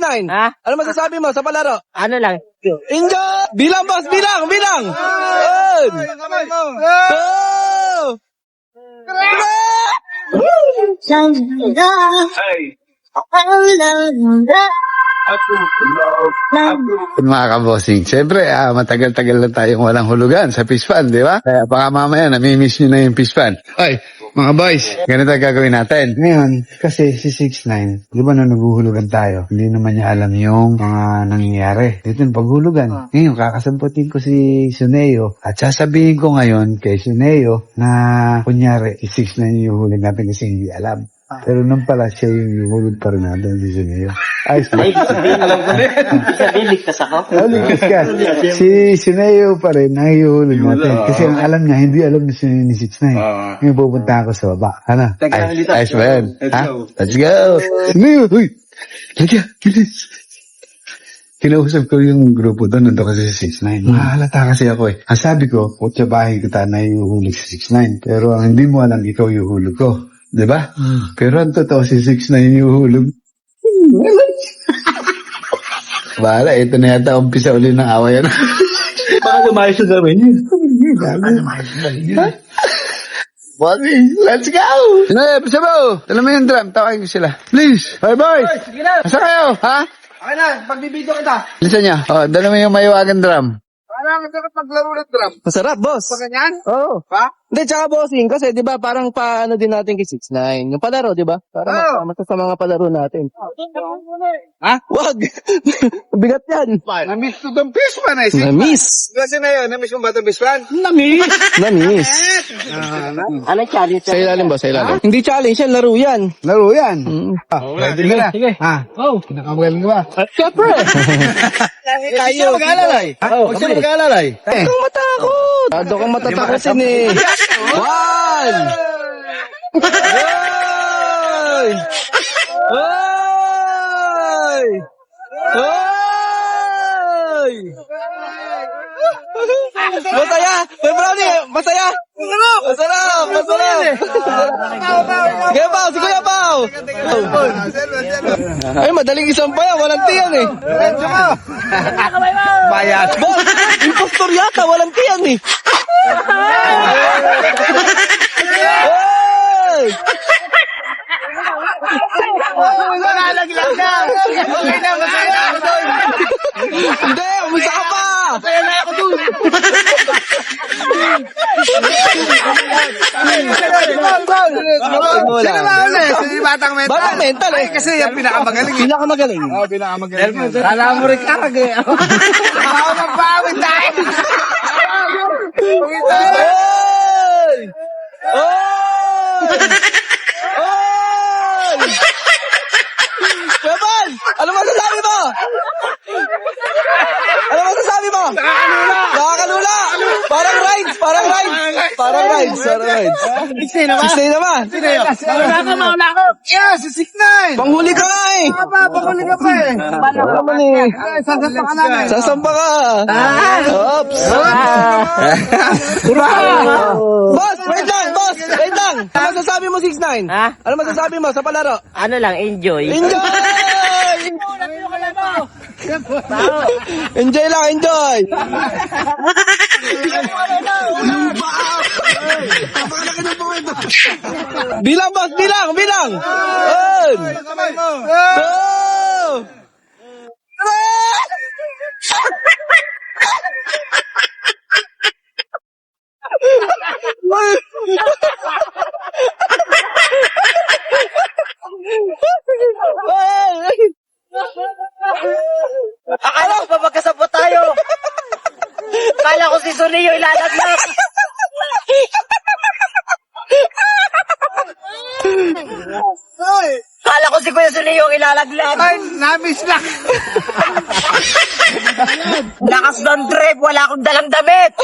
6'9"? Ha? Ano masasabi mo sa palaro? Ano lang? Enjoy! Bilang, boss! Bilang! Bilang! Yun! Mga kabosing, siyempre, matagal-tagal na tayong walang hulugan sa fish pan, di ba? Kaya baka mamaya, namimiss nyo na yung fish pan. Ay, mga boys, ganito ang gagawin natin. Ngayon, kasi si 6'9", di ba nung naghuhulugan tayo, hindi naman niya alam yung mga nangyayari. Dito yung paghulugan. Ngayon, kakasamputin ko si Suneo at sasabihin ko ngayon kay Suneo na kunyari, si 6'9" yung hulog natin kasi hindi alam. Pero nung pala siya yung hulog pa rin natin si Suneo. Ayos na. Alam ko din. Sabihin, ligtas ako. Ligtas ka. Si Suneo pa rin, nahihulog natin. Kasi ang alam niya, hindi alam ni Suneo ni 6'9". Ngayon pupunta ako sa baba. Ano? Ayos ba yan? Ha? Let's go! Suneo! Uy! Lagyan! Bilis! Kinausap ko yung grupo doon, nandun kasi si 6'9". Mahalata kasi ako eh. Ang sabi ko, kutsa bahay kita na iuhulog si 6'9". Pero ang hindi mo alam, ikaw iuhulog ko. Diba? Pero ang totoo si 6'9" iuhulog. Bahala, ito na yata umpisa uli ng awayan. Baka lumayos sa gawin niya. Bossy, let's go! Sino, Pisabo! Dala mo yung drum, tawagin ko sila. Please! Hey boys! Sige na! Asa kayo, ha? Okay na, pagbibideo kita. Listen niya, dala mo yung mayawagan drum. Parang masarap maglaro ng drum. Masarap, boss. Pa ganyan? Oo. Pa? Hindi, tsaka bossing, kasi di ba parang paano din natin kay 6'9". Yung palaro, di ba? Para masama sa mga palaro natin. Ha? Wag! Bigat yan. Na-miss to the fish man, I Na-miss. Kasi na yun, na-miss mo ba itong fish man? Na-miss. Na-miss. Ano challenge? Sa ilalim ba? Sa ilalim? Hindi challenge yan, laro yan. Laro yan. Ready ka na? Sige. Oh, pinakamagaling ka ba? Siyempre. Kayo mag-aalalay. Huwag siya mag-aalalay. Huwag kang matakot. Dado kang matatakotin eh. 1! Hoy! Hoy! Hoy! Masaya! May brownie! Masaya! Masarap! Masarap! Sige, Pao! Sige, Pao! Ay, madaling isang pa yan. Walang tiyan eh. Bayad. Boss! Impostor yata. Walang tiyan eh. Hey! Nalaglag na. Okay na, masaya na ako doon. Hindi! Umisa ka pa! Masaya na ako doon. Sino ba ulit? Sino batang mental? Batang mental eh. Kasi yung pinakamagaling. Pinakamagaling. Oo, pinakamagaling. Kala mo rin kakag eh. Ako magpawin tayo. Hey! Oy! Oy! Kebal! Ano masasabi mo? Ano masasabi mo? Nakakalula! Nakakalula! Parang rides! Parang rides! Parang rides! Parang rides! 16 naman. 16 naman! Mauna ako. Yes, 6'9". Panghuli ka nga eh! Panghuli ka pa eh. Ano naman eh? Sasampa ka namin. Sasampa ka! Oops! Boss! Wait lang! Boss! Wait lang! Ano masasabi mo 6'9"? Ha? Ano masasabi mo sa palaro? Ano lang, enjoy. Enjoy! Enjoy lang, enjoy! Bilang, boss! Bilang! Bilang! One! Two! Akala ko pa magkasabot tayo. Akala ko si Suneo ilalaglag. Akala ko si Kuya Suneo ilalaglag. Ay, namiss lang. Lakas ng trip, wala akong dalang damit.